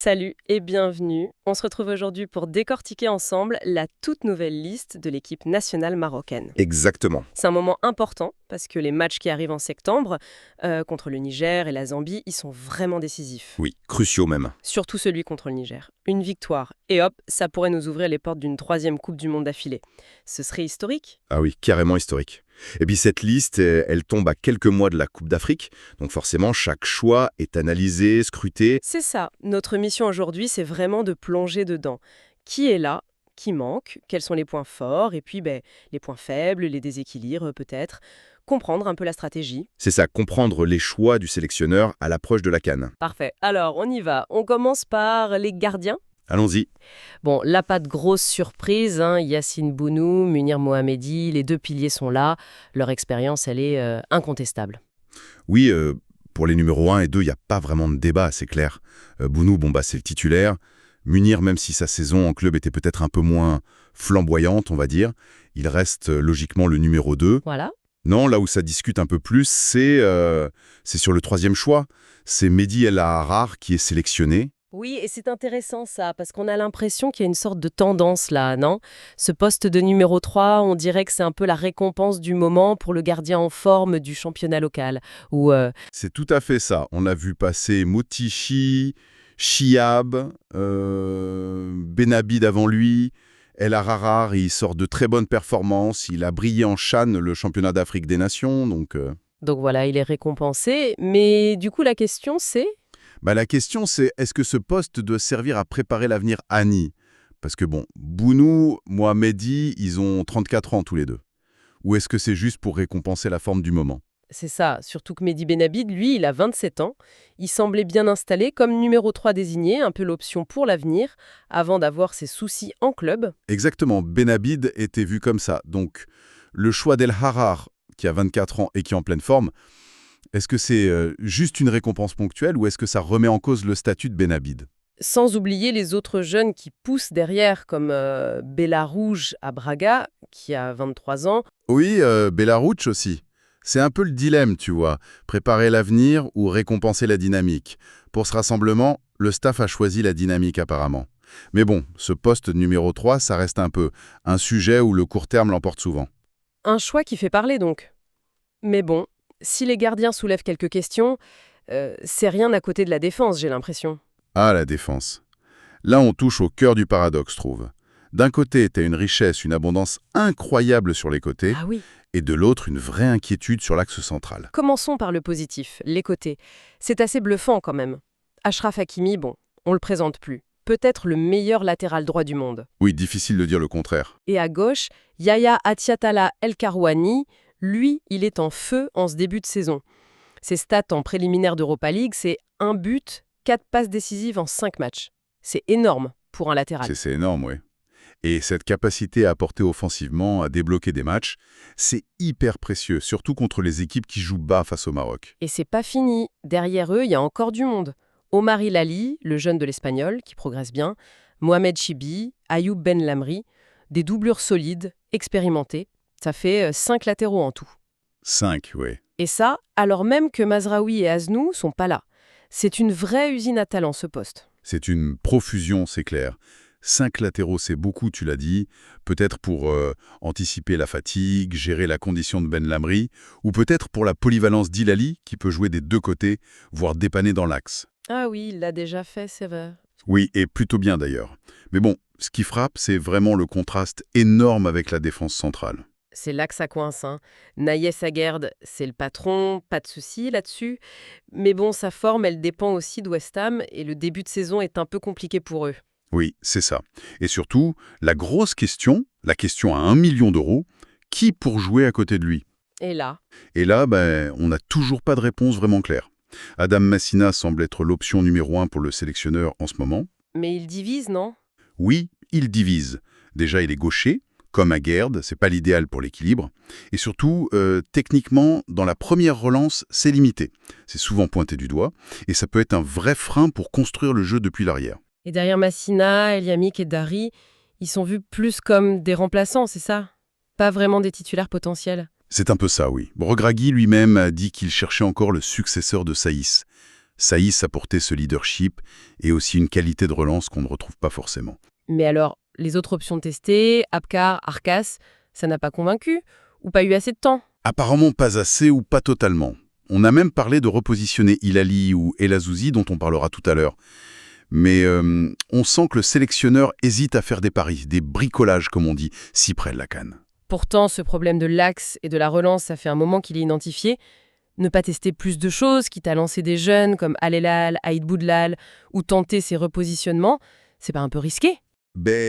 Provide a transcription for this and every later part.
Salut et bienvenue. On se retrouve aujourd'hui pour décortiquer ensemble la toute nouvelle liste de l'équipe nationale marocaine. Exactement. C'est un moment important parce que les matchs qui arrivent en septembre contre le Niger et la Zambie, ils sont vraiment décisifs. Oui, cruciaux même. Surtout celui contre le Niger. Une victoire et hop, ça pourrait nous ouvrir les portes d'une troisième Coupe du Monde d'affilée. Ce serait historique. Ah oui, carrément historique. Et puis cette liste, elle tombe à quelques mois de la Coupe d'Afrique, donc forcément chaque choix est analysé, scruté. C'est ça. Notre mission aujourd'hui, c'est vraiment de plonger dedans. Qui est là? Qui manque? Quels sont les points forts? Et puis, les points faibles, les déséquilibres peut-être. Comprendre un peu la stratégie. C'est ça, comprendre les choix du sélectionneur à l'approche de la CAN. Parfait. Alors, on y va. On commence par les gardiens. Allons-y. Bon, là, pas de grosse surprise, hein. Yacine Bounou, Munir Mohamedi, les deux piliers sont là. Leur expérience, elle est incontestable. Oui, pour les numéros 1 et 2, il n'y a pas vraiment de débat, c'est clair. Bounou, c'est le titulaire. Munir, même si sa saison en club était peut-être un peu moins flamboyante, on va dire, il reste logiquement le numéro 2. Voilà. Non, là où ça discute un peu plus, c'est sur le troisième choix. C'est Mehdi El Aharar qui est sélectionné. Oui, et c'est intéressant ça, parce qu'on a l'impression qu'il y a une sorte de tendance là, non? Ce poste de numéro 3, on dirait que c'est un peu la récompense du moment pour le gardien en forme du championnat local. Ou C'est tout à fait ça. On a vu passer Moutichi, Chiab, Benabid avant lui. El Aharar, il sort de très bonnes performances. Il a brillé en CHAN, le championnat d'Afrique des Nations. Donc voilà, il est récompensé. Mais du coup, la question c'est... La question, c'est est-ce que ce poste doit servir à préparer l'avenir Annie? Parce que Bounou, Mohamedi, ils ont 34 ans tous les deux. Ou est-ce que c'est juste pour récompenser la forme du moment? C'est ça, surtout que Mehdi Benabid, lui, il a 27 ans. Il semblait bien installé comme numéro 3 désigné, un peu l'option pour l'avenir, avant d'avoir ses soucis en club. Exactement, Benabid était vu comme ça. Donc, le choix d'El Harar, qui a 24 ans et qui est en pleine forme, est-ce que c'est juste une récompense ponctuelle ou est-ce que ça remet en cause le statut de Benabid? Sans oublier les autres jeunes qui poussent derrière, comme Bella Rouge à Braga, qui a 23 ans. Oui, Bellarouch aussi. C'est un peu le dilemme, tu vois. Préparer l'avenir ou récompenser la dynamique. Pour ce rassemblement, le staff a choisi la dynamique apparemment. Mais ce poste numéro 3, ça reste un peu un sujet où le court terme l'emporte souvent. Un choix qui fait parler donc. Mais bon, si les gardiens soulèvent quelques questions, c'est rien à côté de la défense, j'ai l'impression. Ah, la défense. Là, on touche au cœur du paradoxe, je trouve. D'un côté, t'as une richesse, une abondance incroyable sur les côtés, Ah oui. et de l'autre, une vraie inquiétude sur l'axe central. Commençons par le positif, les côtés. C'est assez bluffant quand même. Achraf Hakimi, on le présente plus. Peut-être le meilleur latéral droit du monde. Oui, difficile de dire le contraire. Et à gauche, Yaya Atiatala El Karouani, lui, il est en feu en ce début de saison. Ses stats en préliminaire d'Europa League, c'est 1 but, 4 passes décisives en 5 matchs. C'est énorme pour un latéral. C'est énorme, oui. Et cette capacité à apporter offensivement, à débloquer des matchs, c'est hyper précieux, surtout contre les équipes qui jouent bas face au Maroc. Et c'est pas fini. Derrière eux, il y a encore du monde. Omar Hilali, le jeune de l'Espagnol, qui progresse bien, Mohamed Chibi, Ayoub Ben Lamri, des doublures solides, expérimentées. Ça fait 5 latéraux en tout. 5, oui. Et ça, alors même que Mazraoui et Aznou sont pas là. C'est une vraie usine à talent, ce poste. C'est une profusion, c'est clair. 5 latéraux, c'est beaucoup, tu l'as dit. Peut-être pour anticiper la fatigue, gérer la condition de Ben Lamri, ou peut-être pour la polyvalence d'Hilali, qui peut jouer des deux côtés, voire dépanner dans l'axe. Ah oui, il l'a déjà fait, c'est vrai. Oui, et plutôt bien d'ailleurs. Mais ce qui frappe, c'est vraiment le contraste énorme avec la défense centrale. C'est là que ça coince, hein. Naïs Aguerd, c'est le patron, pas de souci là-dessus. Mais sa forme, elle dépend aussi de West Ham et le début de saison est un peu compliqué pour eux. Oui, c'est ça. Et surtout, la grosse question, la question à 1 million d'euros, qui pour jouer à côté de lui? Et là, Et là, on n'a toujours pas de réponse vraiment claire. Adam Massina semble être l'option numéro 1 pour le sélectionneur en ce moment. mais il divise, non? Oui, il divise. Déjà, il est gaucher, comme Aguerd, c'est pas l'idéal pour l'équilibre. Et surtout, techniquement, dans la première relance, c'est limité. C'est souvent pointé du doigt, et ça peut être un vrai frein pour construire le jeu depuis l'arrière. Et derrière Massina, Eliamik et Dari, ils sont vus plus comme des remplaçants, c'est ça? Pas vraiment des titulaires potentiels. C'est un peu ça, oui. Regragui lui-même a dit qu'il cherchait encore le successeur de Saïs. Saïs apportait ce leadership et aussi une qualité de relance qu'on ne retrouve pas forcément. Mais alors, les autres options testées, Abkar, Arcas, ça n'a pas convaincu? Ou pas eu assez de temps? Apparemment pas assez ou pas totalement. On a même parlé de repositionner Hilali ou El Azouzi, dont on parlera tout à l'heure. Mais on sent que le sélectionneur hésite à faire des paris, des bricolages comme on dit, si près de la CAN. Pourtant, ce problème de l'axe et de la relance, ça fait un moment qu'il est identifié. Ne pas tester plus de choses, quitte à lancer des jeunes comme Al-Helal, Aïd Boudlal, ou tenter ces repositionnements, c'est pas un peu risqué?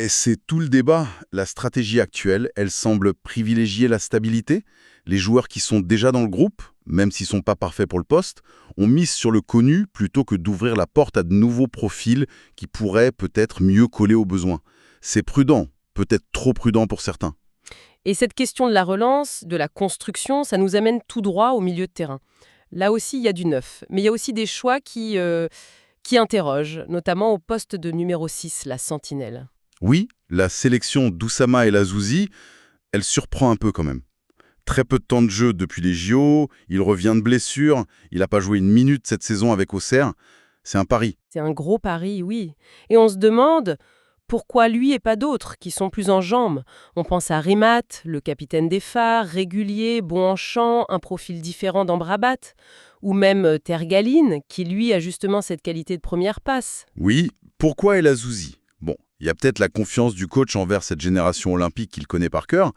C'est tout le débat. La stratégie actuelle, elle semble privilégier la stabilité. Les joueurs qui sont déjà dans le groupe, même s'ils ne sont pas parfaits pour le poste, on mise sur le connu plutôt que d'ouvrir la porte à de nouveaux profils qui pourraient peut-être mieux coller aux besoins. C'est prudent, peut-être trop prudent pour certains. Et cette question de la relance, de la construction, ça nous amène tout droit au milieu de terrain. Là aussi, il y a du neuf, mais il y a aussi des choix qui interrogent, notamment au poste de numéro 6, la sentinelle. Oui, la sélection d'Oussama El Azouzi, elle surprend un peu quand même. Très peu de temps de jeu depuis les JO, il revient de blessure, il n'a pas joué une minute cette saison avec Auxerre. C'est un pari. C'est un gros pari, oui. Et on se demande pourquoi lui et pas d'autres qui sont plus en jambes. On pense à Rimat, le capitaine des phares, régulier, bon en chant, un profil différent d'Amrabat, ou même Tergaline, qui lui a justement cette qualité de première passe. Oui, pourquoi El Azouzi? Bon, il y a peut-être la confiance du coach envers cette génération olympique qu'il connaît par cœur,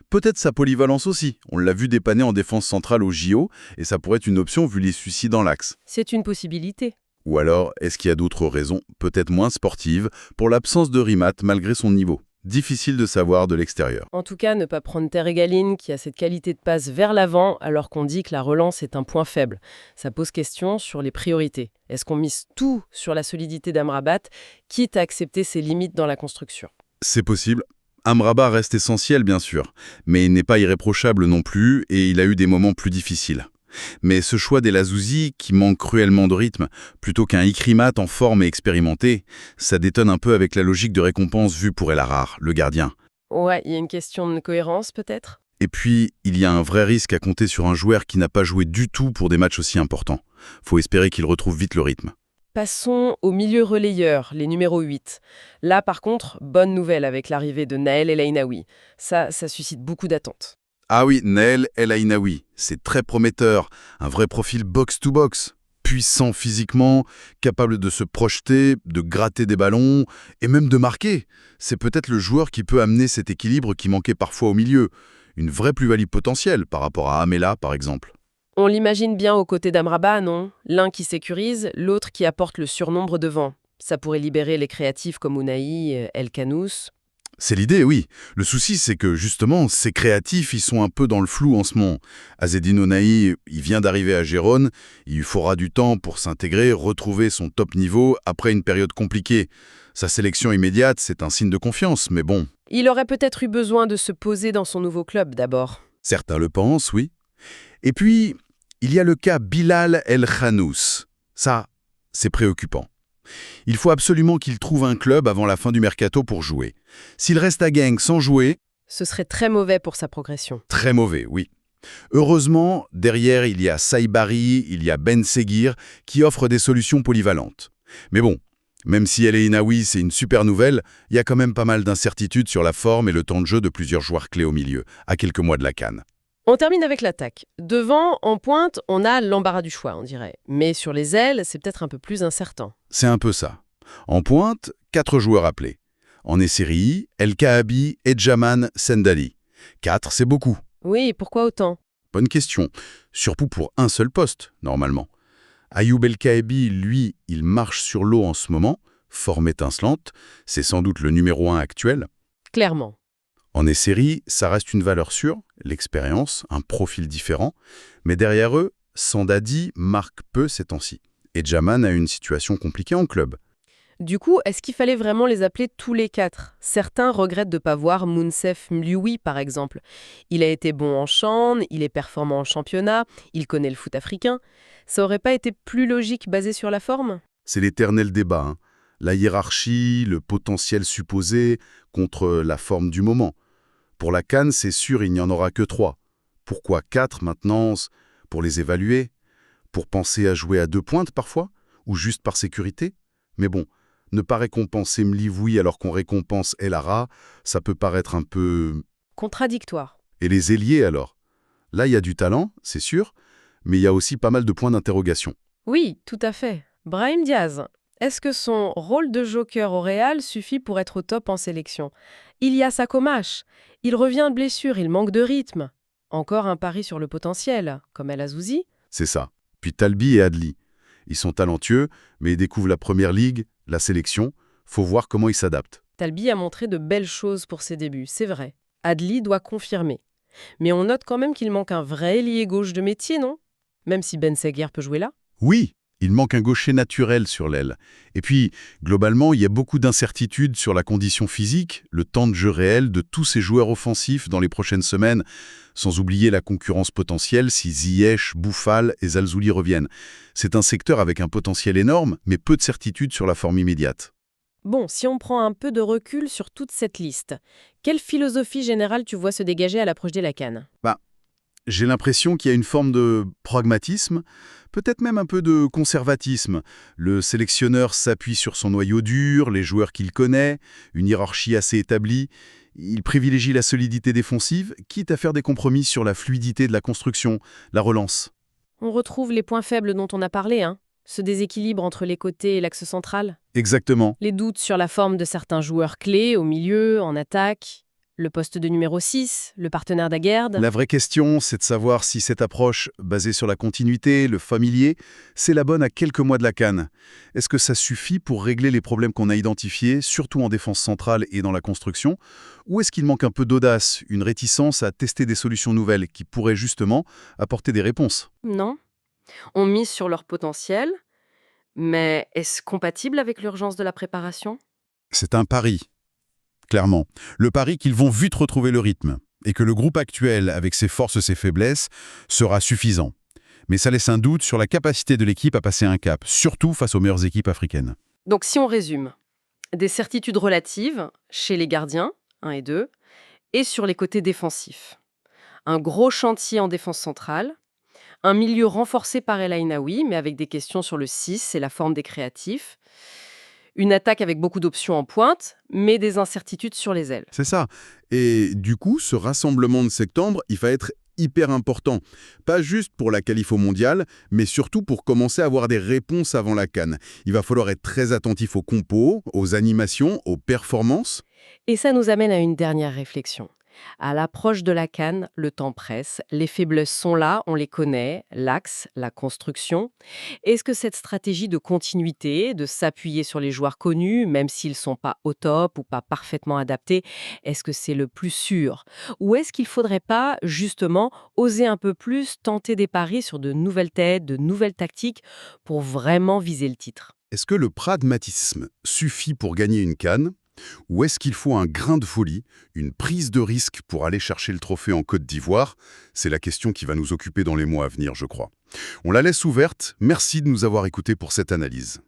peut-être sa polyvalence aussi. On l'a vu dépanner en défense centrale au JO, et ça pourrait être une option vu les soucis dans l'axe. C'est une possibilité. Ou alors, est-ce qu'il y a d'autres raisons, peut-être moins sportives, pour l'absence de Rimat malgré son niveau? Difficile de savoir de l'extérieur. En tout cas, ne pas prendre Tergaline qui a cette qualité de passe vers l'avant alors qu'on dit que la relance est un point faible. Ça pose question sur les priorités. Est-ce qu'on mise tout sur la solidité d'Amrabat, quitte à accepter ses limites dans la construction? C'est possible. Amrabat reste essentiel, bien sûr, mais il n'est pas irréprochable non plus et il a eu des moments plus difficiles. Mais ce choix d'El Azouzi, qui manque cruellement de rythme, plutôt qu'un Ikrimat en forme et expérimenté, ça détonne un peu avec la logique de récompense vue pour El Arar, le gardien. Ouais, il y a une question de cohérence peut-être? Et puis, il y a un vrai risque à compter sur un joueur qui n'a pas joué du tout pour des matchs aussi importants. Faut espérer qu'il retrouve vite le rythme. Passons au milieu relayeur, les numéros 8. Là, par contre, bonne nouvelle avec l'arrivée de Naël El Ainaoui. Ça suscite beaucoup d'attentes. Ah oui, Naël El Ainaoui, c'est très prometteur, un vrai profil box-to-box. Puissant physiquement, capable de se projeter, de gratter des ballons et même de marquer. C'est peut-être le joueur qui peut amener cet équilibre qui manquait parfois au milieu. Une vraie plus-value potentielle par rapport à Amela, par exemple. On l'imagine bien aux côtés d'Amrabat, non? L'un qui sécurise, l'autre qui apporte le surnombre devant. Ça pourrait libérer les créatifs comme Ounahi, El Kanous. C'est l'idée, oui. Le souci, c'est que, justement, ces créatifs, ils sont un peu dans le flou en ce moment. Azzedine Ounahi, il vient d'arriver à Gérone, il lui faudra du temps pour s'intégrer, retrouver son top niveau après une période compliquée. Sa sélection immédiate, c'est un signe de confiance, mais bon. Il aurait peut-être eu besoin de se poser dans son nouveau club d'abord. Certains le pensent, oui. Et puis, il y a le cas Bilal El Khanous. Ça, c'est préoccupant. Il faut absolument qu'il trouve un club avant la fin du mercato pour jouer. S'il reste à Genk sans jouer... Ce serait très mauvais pour sa progression. Très mauvais, oui. Heureusement, derrière, il y a Saïbari, il y a Ben Seguir, qui offrent des solutions polyvalentes. Mais bon, même si El Ainaoui, c'est une super nouvelle, il y a quand même pas mal d'incertitudes sur la forme et le temps de jeu de plusieurs joueurs clés au milieu, à quelques mois de la CAN. On termine avec l'attaque. Devant, en pointe, on a l'embarras du choix, on dirait. Mais sur les ailes, c'est peut-être un peu plus incertain. C'est un peu ça. En pointe, 4 joueurs appelés. En Esseri, El Kaabi, Edjaman, Sendali. 4, c'est beaucoup. Oui, pourquoi autant? Bonne question. Surtout pour un seul poste, normalement. Ayoub El Kaabi, lui, il marche sur l'eau en ce moment, forme étincelante. C'est sans doute le numéro 1 actuel. Clairement. En Esseri, ça reste une valeur sûre, l'expérience, un profil différent. Mais derrière eux, Sandadi marque peu ces temps-ci. Et Jaman a une situation compliquée en club. Du coup, est-ce qu'il fallait vraiment les appeler tous les 4? Certains regrettent de ne pas voir Mounsef Mlioui, par exemple. Il a été bon en CHAN, il est performant en championnat, il connaît le foot africain. Ça aurait pas été plus logique basé sur la forme? C'est l'éternel débat, hein. La hiérarchie, le potentiel supposé contre la forme du moment. Pour la CAN, c'est sûr, il n'y en aura que 3. Pourquoi 4 maintenant? Pour les évaluer? Pour penser à jouer à 2 pointes parfois? Ou juste par sécurité? Mais bon, ne pas récompenser Mlivui alors qu'on récompense El Ara, ça peut paraître un peu... Contradictoire. Et les ailiers alors? Là, il y a du talent, c'est sûr, mais il y a aussi pas mal de points d'interrogation. Oui, tout à fait. Brahim Diaz, est-ce que son rôle de joker au Real suffit pour être au top en sélection? Ilyas Komash, il revient de blessure, il manque de rythme. Encore un pari sur le potentiel, comme El Azouzi. C'est ça. Puis Talbi et Adli. Ils sont talentueux, mais ils découvrent la première ligue, la sélection. Faut voir comment ils s'adaptent. Talbi a montré de belles choses pour ses débuts, c'est vrai. Adli doit confirmer. Mais on note quand même qu'il manque un vrai ailier gauche de métier, non? Même si Ben Seghir peut jouer là. Oui, il manque un gaucher naturel sur l'aile. Et puis, globalement, il y a beaucoup d'incertitudes sur la condition physique, le temps de jeu réel de tous ces joueurs offensifs dans les prochaines semaines, sans oublier la concurrence potentielle si Ziyech, Bouffal et Zalzouli reviennent. C'est un secteur avec un potentiel énorme, mais peu de certitudes sur la forme immédiate. Bon, si on prend un peu de recul sur toute cette liste, quelle philosophie générale tu vois se dégager à l'approche de la CAN? J'ai l'impression qu'il y a une forme de pragmatisme, peut-être même un peu de conservatisme. Le sélectionneur s'appuie sur son noyau dur, les joueurs qu'il connaît, une hiérarchie assez établie. Il privilégie la solidité défensive, quitte à faire des compromis sur la fluidité de la construction, la relance. On retrouve les points faibles dont on a parlé, hein? Ce déséquilibre entre les côtés et l'axe central. Exactement. Les doutes sur la forme de certains joueurs clés au milieu, en attaque. Le poste de numéro 6, le partenaire d'Aguerd. La vraie question, c'est de savoir si cette approche, basée sur la continuité, le familier, c'est la bonne à quelques mois de la CAN. Est-ce que ça suffit pour régler les problèmes qu'on a identifiés, surtout en défense centrale et dans la construction? Ou est-ce qu'il manque un peu d'audace, une réticence à tester des solutions nouvelles qui pourraient justement apporter des réponses? Non. On mise sur leur potentiel, mais est-ce compatible avec l'urgence de la préparation? C'est un pari. Clairement. Le pari qu'ils vont vite retrouver le rythme et que le groupe actuel, avec ses forces et ses faiblesses, sera suffisant. Mais ça laisse un doute sur la capacité de l'équipe à passer un cap, surtout face aux meilleures équipes africaines. Donc si on résume, des certitudes relatives chez les gardiens, 1 et 2, et sur les côtés défensifs. Un gros chantier en défense centrale, un milieu renforcé par El Ainaoui, mais avec des questions sur le 6 et la forme des créatifs, une attaque avec beaucoup d'options en pointe, mais des incertitudes sur les ailes. C'est ça. Et du coup, ce rassemblement de septembre, il va être hyper important. Pas juste pour la qualif au mondial, mais surtout pour commencer à avoir des réponses avant la CAN. Il va falloir être très attentif aux compos, aux animations, aux performances. Et ça nous amène à une dernière réflexion. À l'approche de la CAN, le temps presse, les faiblesses sont là, on les connaît, l'axe, la construction. Est-ce que cette stratégie de continuité, de s'appuyer sur les joueurs connus, même s'ils ne sont pas au top ou pas parfaitement adaptés, est-ce que c'est le plus sûr? Ou est-ce qu'il ne faudrait pas, justement, oser un peu plus, tenter des paris sur de nouvelles têtes, de nouvelles tactiques pour vraiment viser le titre? Est-ce que le pragmatisme suffit pour gagner une CAN? Ou est-ce qu'il faut un grain de folie, une prise de risque pour aller chercher le trophée en Côte d'Ivoire? C'est la question qui va nous occuper dans les mois à venir, je crois. On la laisse ouverte. Merci de nous avoir écoutés pour cette analyse.